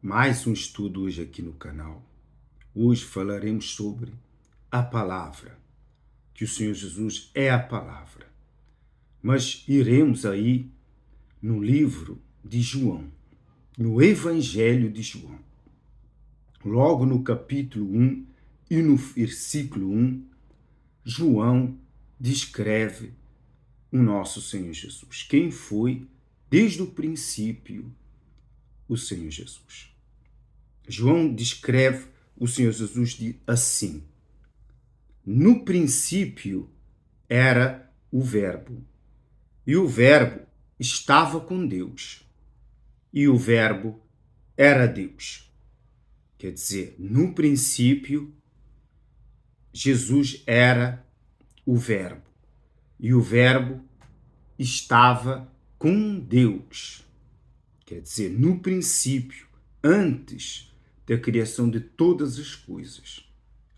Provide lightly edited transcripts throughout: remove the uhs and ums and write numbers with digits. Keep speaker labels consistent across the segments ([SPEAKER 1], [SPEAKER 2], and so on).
[SPEAKER 1] Mais um estudo hoje aqui no canal. Hoje falaremos sobre a palavra, que o Senhor Jesus é a palavra. Mas iremos aí no livro de João, no Evangelho de João. Logo no capítulo 1 e no versículo 1, João descreve o nosso Senhor Jesus. Quem foi, desde o princípio, o Senhor Jesus. João descreve o Senhor Jesus assim: no princípio era o Verbo, e o Verbo estava com Deus, e o Verbo era Deus. Quer dizer, no princípio, Jesus era o Verbo, e o Verbo estava com Deus. Quer dizer, no princípio, antes da criação de todas as coisas,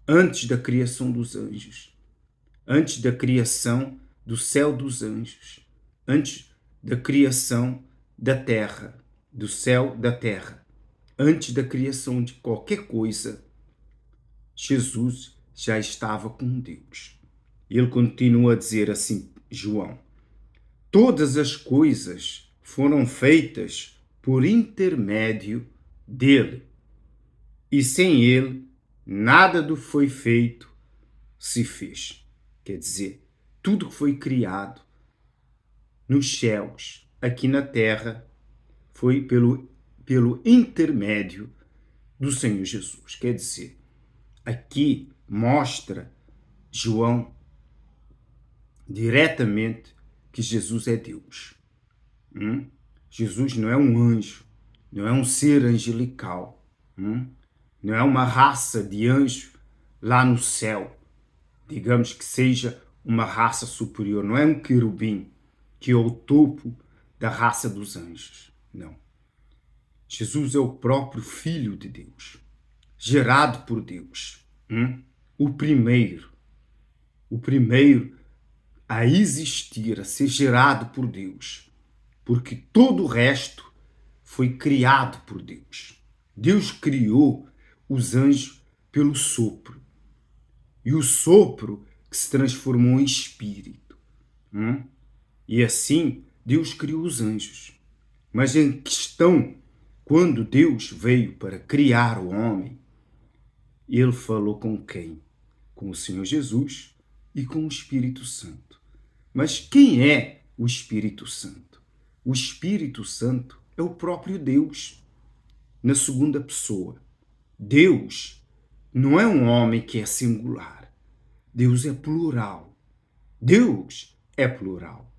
[SPEAKER 1] antes da criação dos anjos, antes da criação do céu dos anjos, antes da criação da terra, do céu, da terra, antes da criação de qualquer coisa, Jesus já estava com Deus. Ele continua a dizer assim, João: todas as coisas foram feitas por intermédio dele, e sem ele nada do que foi feito se fez. Quer dizer, tudo que foi criado nos céus, aqui na terra, foi pelo intermédio do Senhor Jesus. Quer dizer, aqui mostra João diretamente que Jesus é Deus. Jesus não é um anjo, não é um ser angelical, não é uma raça de anjo lá no céu, digamos que seja uma raça superior, não é um querubim que é o topo da raça dos anjos, não. Jesus é o próprio Filho de Deus, gerado por Deus, o primeiro a existir, a ser gerado por Deus, porque todo o resto foi criado por Deus. Deus criou os anjos pelo sopro, e o sopro que se transformou em espírito. E assim Deus criou os anjos. Mas em questão, quando Deus veio para criar o homem, ele falou com quem? Com o Senhor Jesus e com o Espírito Santo. Mas quem é o Espírito Santo? O Espírito Santo é o próprio Deus, na segunda pessoa. Deus não é um homem que é singular. Deus é plural. Deus é plural.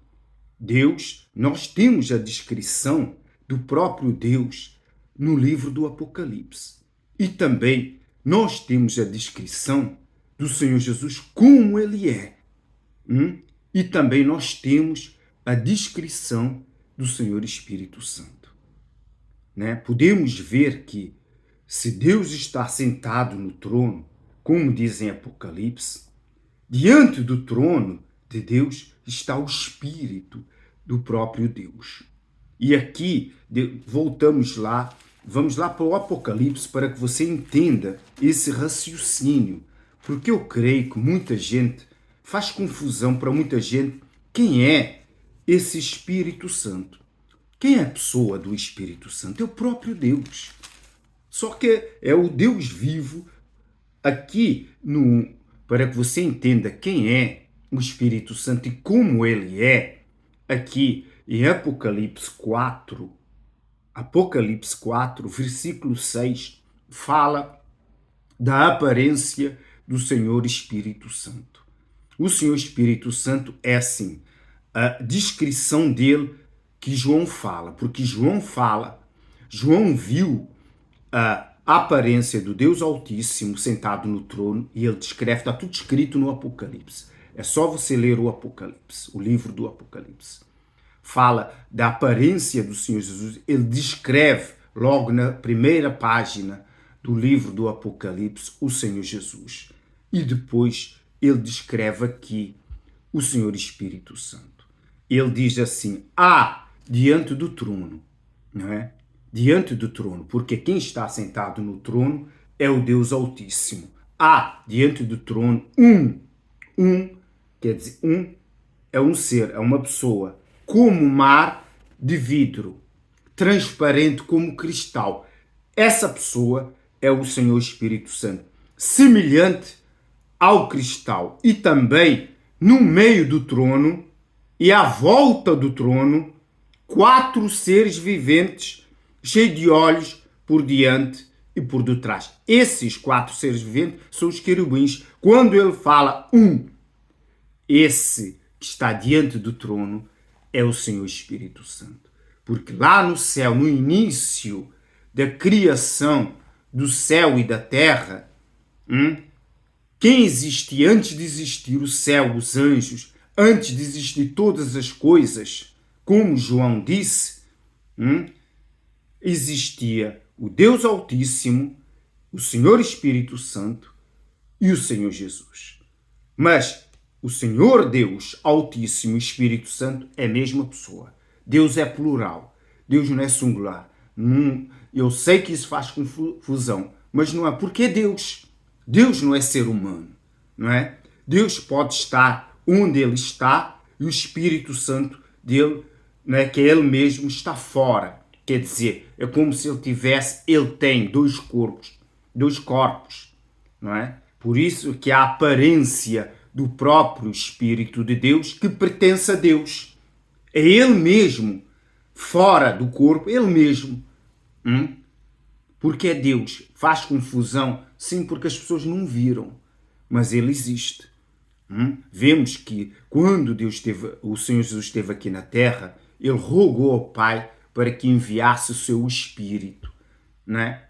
[SPEAKER 1] Deus, nós temos a descrição do próprio Deus no livro do Apocalipse. E também nós temos a descrição do Senhor Jesus como ele é. E também nós temos a descrição do Senhor Espírito Santo. Podemos ver que se Deus está sentado no trono, como diz em Apocalipse, diante do trono de Deus está o Espírito do próprio Deus. E aqui, voltamos lá, vamos lá para o Apocalipse para que você entenda esse raciocínio, porque eu creio que muita gente faz confusão para muita gente quem é esse Espírito Santo. Quem é a pessoa do Espírito Santo? É o próprio Deus. Só que é o Deus vivo aqui, para que você entenda quem é o Espírito Santo e como ele é, aqui em Apocalipse 4, versículo 6, fala da aparência do Senhor Espírito Santo. O Senhor Espírito Santo é assim, a descrição dele que João fala, porque João viu a aparência do Deus Altíssimo sentado no trono, e ele descreve, está tudo escrito no Apocalipse. É só você ler o Apocalipse, o livro do Apocalipse. Fala da aparência do Senhor Jesus, ele descreve logo na primeira página do livro do Apocalipse o Senhor Jesus. E depois ele descreve aqui o Senhor Espírito Santo. Ele diz assim, diante do trono, não é? diante do trono, porque quem está sentado no trono é o Deus Altíssimo. Há diante do trono quer dizer, é um ser, é uma pessoa, como mar de vidro, transparente como cristal. Essa pessoa é o Senhor Espírito Santo, semelhante ao cristal. E também no meio do trono e à volta do trono, 4 seres viventes, cheios de olhos por diante e por detrás. Esses 4 seres viventes são os querubins. Quando ele fala esse que está diante do trono é o Senhor Espírito Santo. Porque lá no céu, no início da criação do céu e da terra, quem existia antes de existir o céu, os anjos, antes de existir todas as coisas, como João disse, existia o Deus Altíssimo, o Senhor Espírito Santo e o Senhor Jesus. Mas o Senhor Deus Altíssimo e Espírito Santo é a mesma pessoa. Deus é plural. Deus não é singular. Eu sei que isso faz confusão, mas não é porque é Deus. Deus não é ser humano, não é? Deus pode estar onde ele está e o Espírito Santo dele, não é, que ele mesmo está fora. Quer dizer, é como se ele tem 2 corpos, não é? Por isso que a aparência do próprio Espírito de Deus que pertence a Deus. É ele mesmo, fora do corpo, ele mesmo. Porque é Deus. Faz confusão? Sim, porque as pessoas não viram. Mas ele existe. Vemos que quando o Senhor Jesus esteve aqui na terra, ele rogou ao Pai para que enviasse o seu Espírito, né?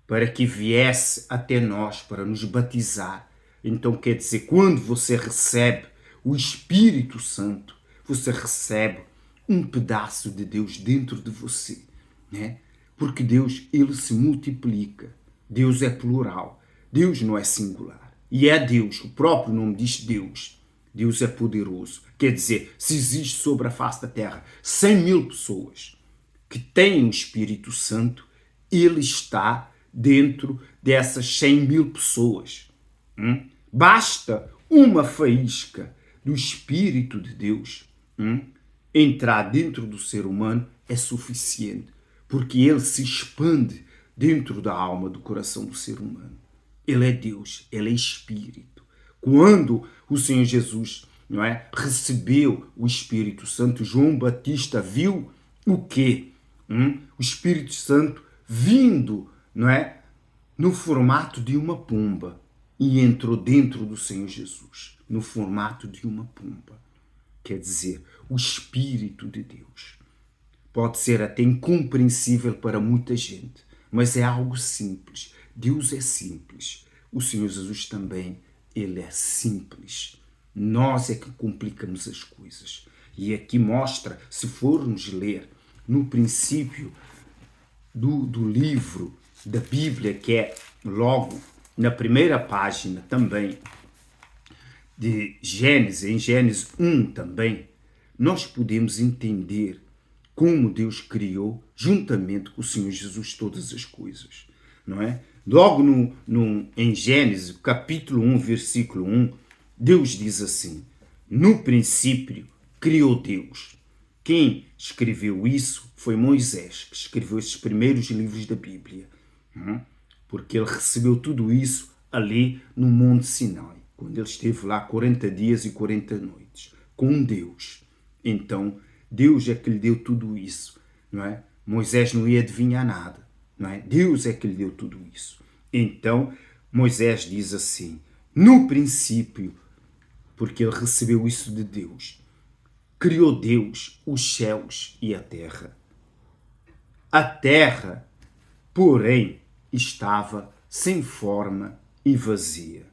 [SPEAKER 1] Para que viesse até nós, para nos batizar. Então quer dizer, quando você recebe o Espírito Santo, você recebe um pedaço de Deus dentro de você, né? Porque Deus, ele se multiplica. Deus é plural. Deus não é singular. E é Deus, o próprio nome diz Deus. Deus é poderoso. Quer dizer, se existe sobre a face da terra 100.000 pessoas que têm o Espírito Santo, ele está dentro dessas 100.000 pessoas. Basta uma faísca do Espírito de Deus entrar dentro do ser humano, é suficiente, porque ele se expande dentro da alma, do coração do ser humano. Ele é Deus, ele é Espírito. Quando o Senhor Jesus, não é, recebeu o Espírito Santo, João Batista viu o quê? O Espírito Santo vindo, não é, no formato de uma pomba, e entrou dentro do Senhor Jesus, no formato de uma pomba. Quer dizer, o Espírito de Deus. Pode ser até incompreensível para muita gente, mas é algo simples. Deus é simples. O Senhor Jesus também, ele é simples. Nós é que complicamos as coisas. E aqui mostra, se formos ler no princípio do livro da Bíblia, que é logo na primeira página também de Gênesis, em Gênesis 1 também, nós podemos entender como Deus criou, juntamente com o Senhor Jesus, todas as coisas, não é? Logo em Gênesis, capítulo 1, versículo 1, Deus diz assim: no princípio criou Deus. Quem escreveu isso foi Moisés, que escreveu esses primeiros livros da Bíblia, porque ele recebeu tudo isso ali no Monte Sinai, quando ele esteve lá 40 dias e 40 noites, com Deus. Então, Deus é que lhe deu tudo isso, não é? Moisés não ia adivinhar nada, não é? Deus é que lhe deu tudo isso. Então, Moisés diz assim, no princípio, porque ele recebeu isso de Deus, criou Deus os céus e a terra. A terra, porém, estava sem forma e vazia.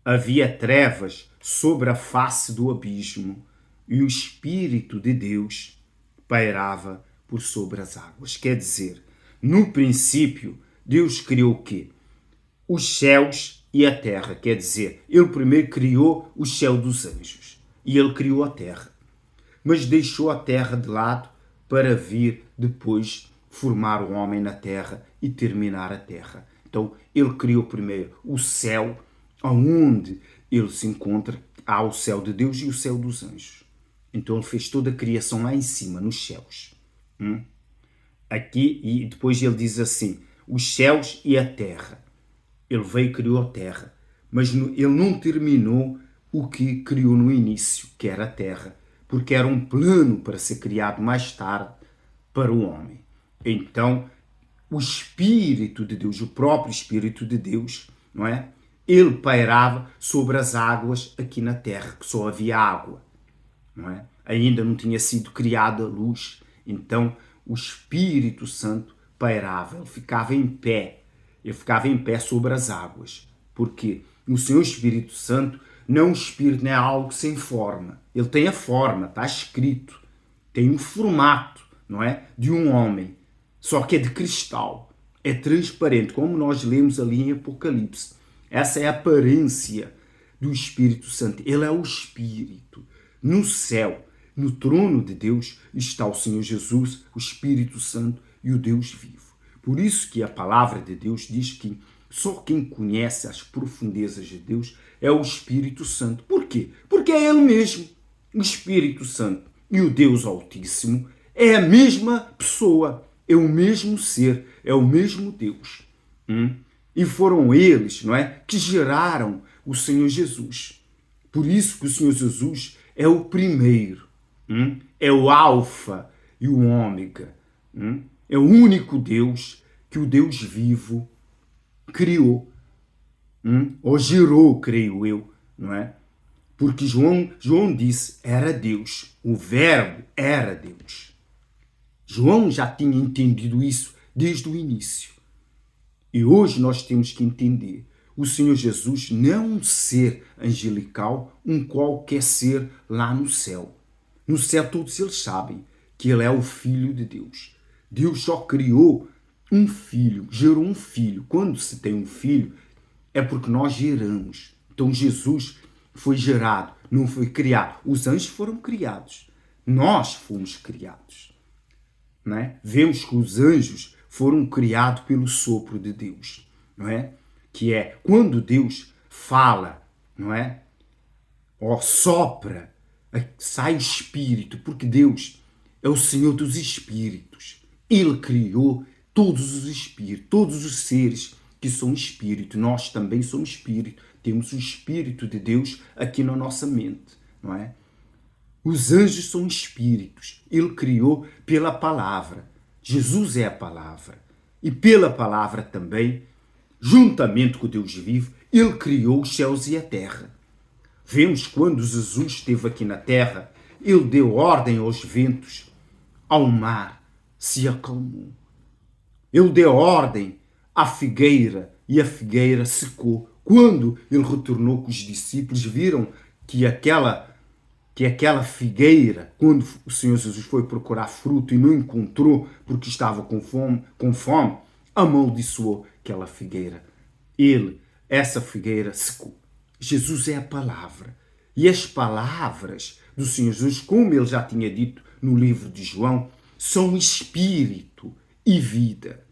[SPEAKER 1] Havia trevas sobre a face do abismo, e o Espírito de Deus pairava por sobre as águas. Quer dizer, no princípio, Deus criou o quê? Os céus e a terra. Quer dizer, ele primeiro criou o céu dos anjos e ele criou a terra. Mas deixou a terra de lado para vir depois formar o homem na terra e terminar a terra. Então, ele criou primeiro o céu, onde ele se encontra, há o céu de Deus e o céu dos anjos. Então, ele fez toda a criação lá em cima, nos céus. Aqui, e depois ele diz assim, os céus e a terra. Ele veio e criou a terra, mas ele não terminou o que criou no início, que era a terra, porque era um plano para ser criado mais tarde para o homem. Então, o Espírito de Deus, o próprio Espírito de Deus, não é? Ele pairava sobre as águas aqui na terra, que só havia água, não é? Ainda não tinha sido criada a luz. Então, o Espírito Santo pairava, ele ficava em pé. Ele ficava em pé sobre as águas. Porque o Senhor Espírito Santo não é um espírito, não é algo sem forma. Ele tem a forma, está escrito. Tem um formato, não é? De um homem. Só que é de cristal. É transparente, como nós lemos ali em Apocalipse. Essa é a aparência do Espírito Santo. Ele é o Espírito. No céu, no trono de Deus, está o Senhor Jesus, o Espírito Santo e o Deus vivo. Por isso que a palavra de Deus diz que só quem conhece as profundezas de Deus é o Espírito Santo. Por quê? Porque é Ele mesmo. O Espírito Santo e o Deus Altíssimo é a mesma pessoa, é o mesmo ser, é o mesmo Deus. E foram eles, não é, que geraram o Senhor Jesus. Por isso que o Senhor Jesus é o primeiro, é o alfa e o ômega. É o único Deus que o Deus vivo criou, ou gerou, creio eu, não é? Porque João disse, era Deus, o verbo era Deus. João já tinha entendido isso desde o início. E hoje nós temos que entender, o Senhor Jesus não é um ser angelical, um qualquer ser lá no céu. No céu todos eles sabem que ele é o Filho de Deus. Deus só criou um filho, gerou um filho. Quando se tem um filho, é porque nós geramos. Então Jesus foi gerado, não foi criado. Os anjos foram criados. Nós fomos criados. Não é? Vemos que os anjos foram criados pelo sopro de Deus. Não é? Que é quando Deus fala, não é? Ou sopra, sai o Espírito, porque Deus é o Senhor dos Espíritos. Ele criou todos os espíritos, todos os seres que são espírito. Nós também somos espírito. Temos o Espírito de Deus aqui na nossa mente, não é? Os anjos são espíritos. Ele criou pela palavra. Jesus é a palavra. E pela palavra também, juntamente com o Deus vivo, ele criou os céus e a terra. Vemos quando Jesus esteve aqui na terra, ele deu ordem aos ventos, ao mar se acalmou. Ele deu ordem à figueira e a figueira secou. Quando ele retornou com os discípulos, viram que aquela figueira, quando o Senhor Jesus foi procurar fruto e não encontrou porque estava com fome, amaldiçoou aquela figueira. Essa figueira secou. Jesus é a palavra. E as palavras do Senhor Jesus, como ele já tinha dito no livro de João, são espírito e vida.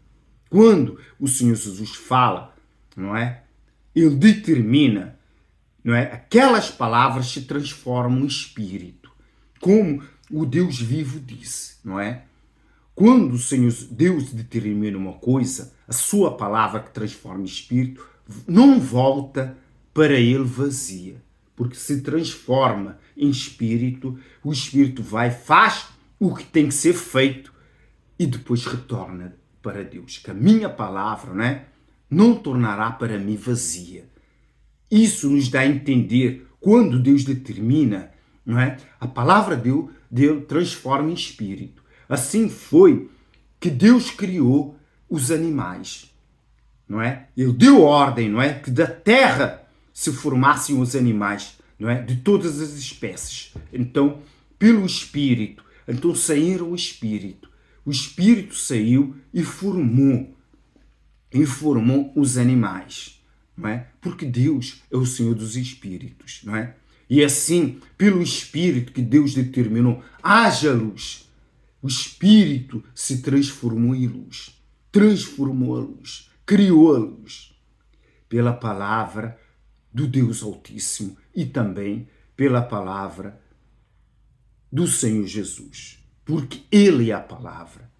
[SPEAKER 1] Quando o Senhor Jesus fala, não é? Ele determina, não é? Aquelas palavras se transformam em espírito, como o Deus vivo disse, não é? Quando o Senhor Deus determina uma coisa, a sua palavra que transforma em espírito não volta para ele vazia, porque se transforma em espírito, o espírito vai, faz o que tem que ser feito e depois retorna para Deus. Que a minha palavra, não tornará para mim vazia. Isso nos dá a entender quando Deus determina, a palavra dele transforma em espírito. Assim foi que Deus criou os animais, Ele deu ordem, que da terra se formassem os animais, de todas as espécies. Então, pelo Espírito, então saíram o Espírito. O Espírito saiu e formou os animais, Porque Deus é o Senhor dos Espíritos, E assim, pelo Espírito que Deus determinou, haja luz. O Espírito se transformou em luz. Transformou a luz. Criou a luz. Pela palavra do Deus Altíssimo e também pela palavra do Senhor Jesus. Porque Ele é a palavra.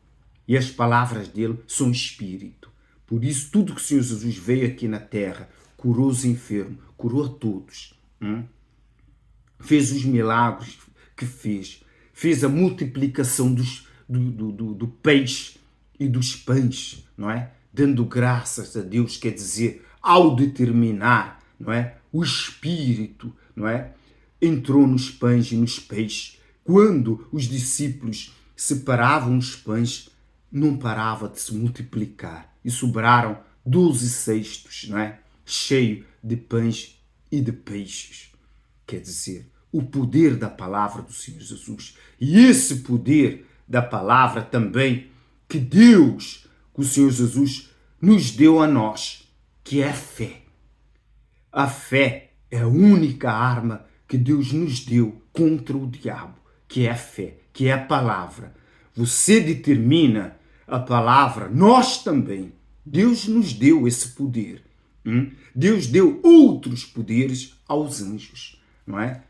[SPEAKER 1] E as palavras dele são Espírito. Por isso, tudo que o Senhor Jesus veio aqui na terra, curou os enfermos, curou a todos. Fez os milagres que fez. Fez a multiplicação do peixe e dos pães, não é? Dando graças a Deus, quer dizer, ao determinar, não é? O Espírito, não é? Entrou nos pães e nos peixes. Quando os discípulos separavam os pães, não parava de se multiplicar. E sobraram 12 cestos, não é? Cheio de pães e de peixes. Quer dizer, o poder da palavra do Senhor Jesus. E esse poder da palavra também que Deus, que o Senhor Jesus nos deu a nós, que é a fé. A fé é a única arma que Deus nos deu contra o diabo, que é a fé, que é a palavra. Você determina a palavra, nós também. Deus nos deu esse poder. Deus deu outros poderes aos anjos, não é?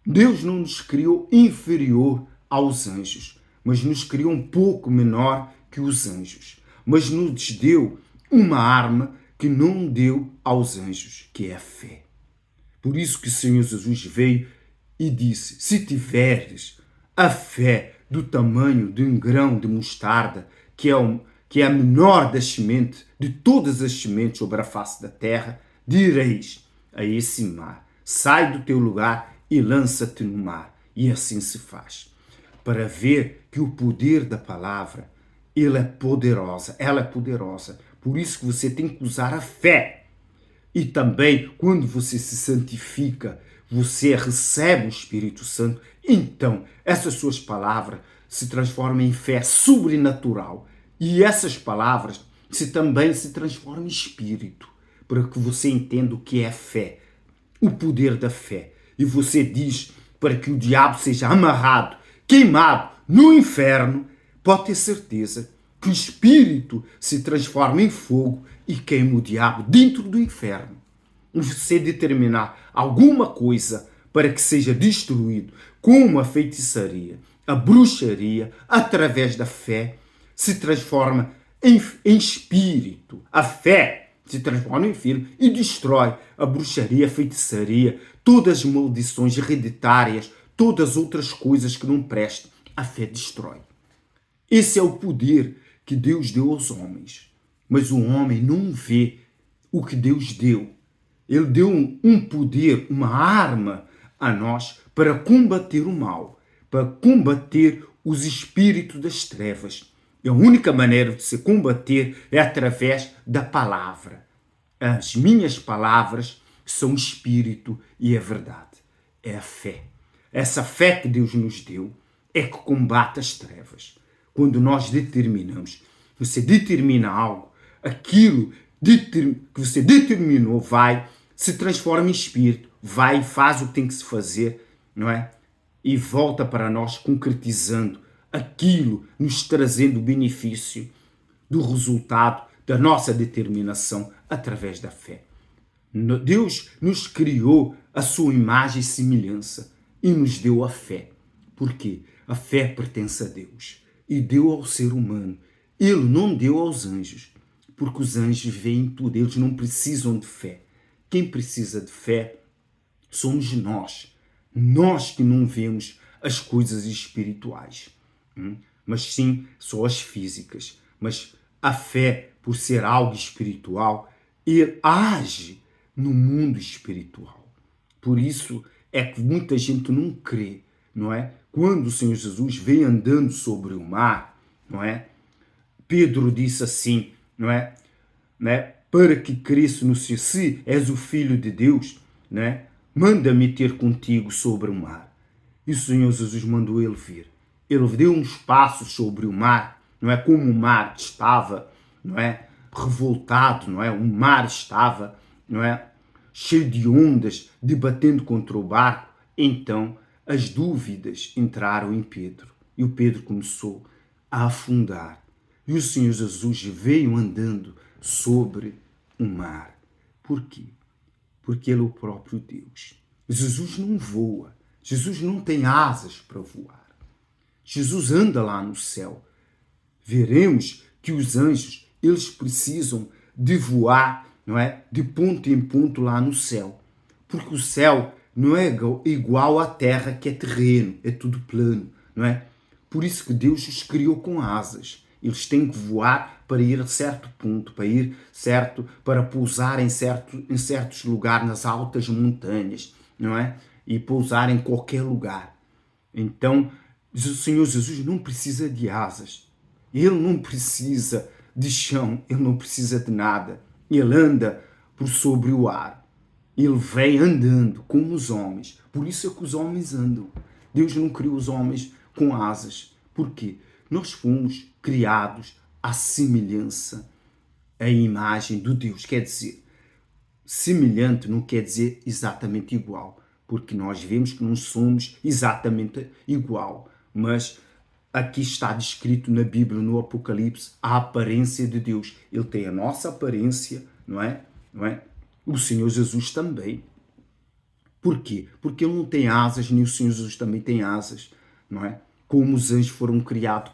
[SPEAKER 1] Deus não nos criou inferior aos anjos, mas nos criou um pouco menor que os anjos. Mas nos deu uma arma que não deu aos anjos, que é a fé. Por isso que o Senhor Jesus veio e disse: se tiveres a fé do tamanho de um grão de mostarda, que é a menor das sementes, de todas as sementes sobre a face da terra, direis a esse mar: sai do teu lugar e lança-te no mar. E assim se faz. Para ver que o poder da palavra, ela é poderosa. Por isso que você tem que usar a fé. E também, quando você se santifica, você recebe o Espírito Santo, então essas suas palavras se transformam em fé sobrenatural. E essas palavras também se transformam em Espírito, para que você entenda o que é a fé, o poder da fé. E você diz para que o diabo seja amarrado, queimado no inferno, pode ter certeza que o Espírito se transforma em fogo e queima o diabo dentro do inferno. E você determinar alguma coisa para que seja destruído, como a feitiçaria, a bruxaria, através da fé, se transforma em espírito. A fé se transforma em filho e destrói a bruxaria, a feitiçaria, todas as maldições hereditárias, todas as outras coisas que não prestam. A fé destrói. Esse é o poder que Deus deu aos homens. Mas o homem não vê o que Deus deu. Ele deu um poder, uma arma a nós para combater o mal, para combater os espíritos das trevas. E a única maneira de se combater é através da palavra. As minhas palavras são espírito e é verdade. É a fé. Essa fé que Deus nos deu é que combate as trevas. Quando nós determinamos, você determina algo, aquilo que você determinou se transforma em espírito, vai e faz o que tem que se fazer, não é? E volta para nós concretizando aquilo, nos trazendo o benefício do resultado da nossa determinação através da fé. Deus nos criou a sua imagem e semelhança e nos deu a fé. Por quê? A fé pertence a Deus e deu ao ser humano. Ele não deu aos anjos, porque os anjos veem tudo, eles não precisam de fé. Quem precisa de fé somos nós. Nós que não vemos as coisas espirituais, mas sim só as físicas. Mas a fé, por ser algo espiritual, ele age no mundo espiritual. Por isso é que muita gente não crê, não é? Quando o Senhor Jesus veio andando sobre o mar, não é? Pedro disse assim, não é? Para que cresça no Senhor, se és o Filho de Deus, não é? Manda-me ter contigo sobre o mar. E o Senhor Jesus mandou ele vir. Ele deu uns passos sobre o mar, não é? Como o mar estava, não é? Revoltado, não é? O mar estava, não é? Cheio de ondas, debatendo contra o barco. Então as dúvidas entraram em Pedro. E o Pedro começou a afundar. E o Senhor Jesus veio andando sobre o mar. Por quê? Porque Ele é o próprio Deus. Jesus não voa. Jesus não tem asas para voar. Jesus anda lá no céu. Veremos que os anjos, eles precisam de voar, não é? De ponto em ponto lá no céu. Porque o céu não é igual à terra, que é terreno, é tudo plano, não é? Por isso que Deus os criou com asas. Eles têm que voar para ir a certo ponto, para pousar em certos lugares, nas altas montanhas, não é? E pousar em qualquer lugar. Então, o Senhor Jesus não precisa de asas. Ele não precisa de chão, ele não precisa de nada. Ele anda por sobre o ar. Ele vem andando como os homens. Por isso é que os homens andam. Deus não criou os homens com asas. Por quê? Nós fomos criados à semelhança, à imagem do Deus. Quer dizer, semelhante não quer dizer exatamente igual, porque nós vemos que não somos exatamente igual. Mas aqui está descrito na Bíblia, no Apocalipse, a aparência de Deus. Ele tem a nossa aparência, não é? O Senhor Jesus também. Por quê? Porque ele não tem asas, nem o Senhor Jesus também tem asas, não é? Como os anjos foram criados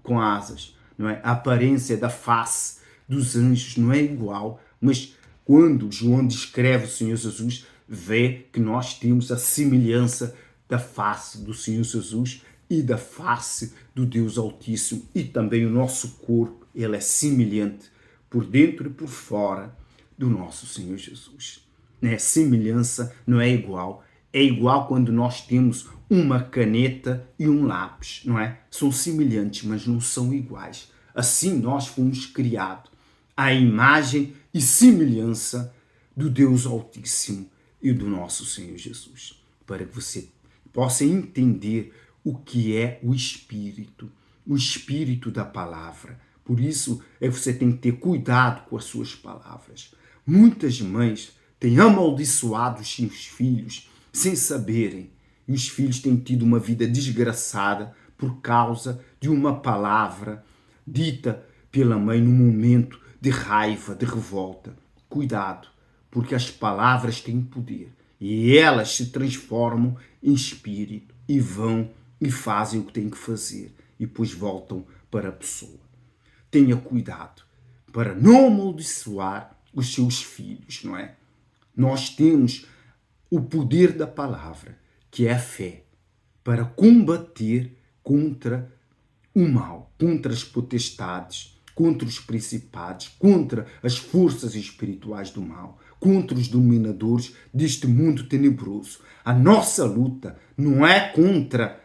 [SPEAKER 1] com asas, não é? A aparência da face dos anjos não é igual, mas quando João descreve o Senhor Jesus, vê que nós temos a semelhança da face do Senhor Jesus e da face do Deus Altíssimo, e também o nosso corpo, ele é semelhante por dentro e por fora do nosso Senhor Jesus. Né? Semelhança não é igual. É igual quando nós temos uma caneta e um lápis, não é? São semelhantes, mas não são iguais. Assim nós fomos criados à imagem e semelhança do Deus Altíssimo e do nosso Senhor Jesus. Para que você possa entender o que é o Espírito da palavra. Por isso é que você tem que ter cuidado com as suas palavras. Muitas mães têm amaldiçoado os seus filhos sem saberem. E os filhos têm tido uma vida desgraçada por causa de uma palavra dita pela mãe num momento de raiva, de revolta. Cuidado, porque as palavras têm poder e elas se transformam em espírito e vão e fazem o que têm que fazer e depois voltam para a pessoa. Tenha cuidado para não amaldiçoar os seus filhos, não é? Nós temos o poder da palavra, que é a fé, para combater contra o mal, contra as potestades, contra os principados, contra as forças espirituais do mal, contra os dominadores deste mundo tenebroso. A nossa luta não é contra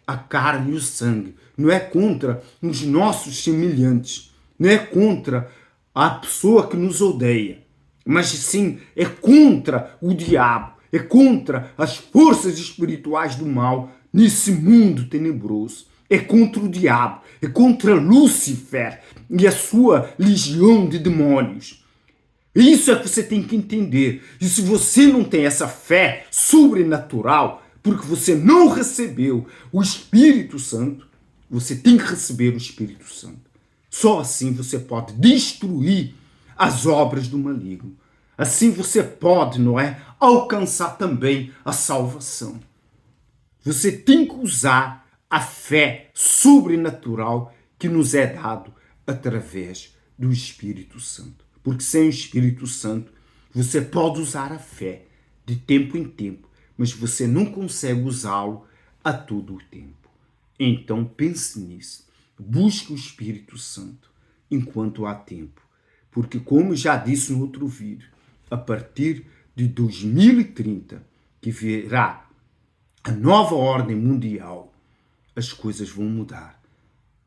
[SPEAKER 1] a carne e o sangue, não é contra os nossos semelhantes, não é contra a pessoa que nos odeia, mas sim é contra o diabo, é contra as forças espirituais do mal nesse mundo tenebroso. É contra o diabo, é contra Lúcifer e a sua legião de demônios. Isso é que você tem que entender. E se você não tem essa fé sobrenatural, porque você não recebeu o Espírito Santo, você tem que receber o Espírito Santo. Só assim você pode destruir as obras do maligno. Assim você pode, não é, alcançar também a salvação. Você tem que usar a fé sobrenatural que nos é dado através do Espírito Santo. Porque sem o Espírito Santo, você pode usar a fé de tempo em tempo, mas você não consegue usá-lo a todo o tempo. Então pense nisso. Busque o Espírito Santo enquanto há tempo. Porque, como já disse no outro vídeo, a partir de 2030, que virá a nova ordem mundial, as coisas vão mudar.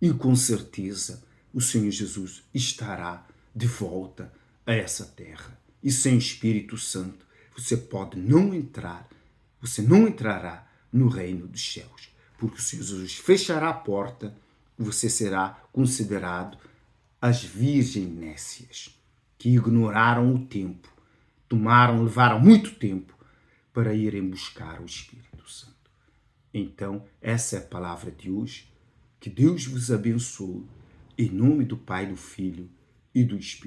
[SPEAKER 1] E com certeza o Senhor Jesus estará de volta a essa terra. E sem o Espírito Santo você pode não entrar, você não entrará no reino dos céus. Porque o Senhor Jesus fechará a porta e você será considerado as virgens nécias, que ignoraram o tempo, levaram muito tempo para irem buscar o Espírito Santo. Então, essa é a palavra de hoje. Que Que Deus vos abençoe. Em nome do Pai, do Filho e do Espírito.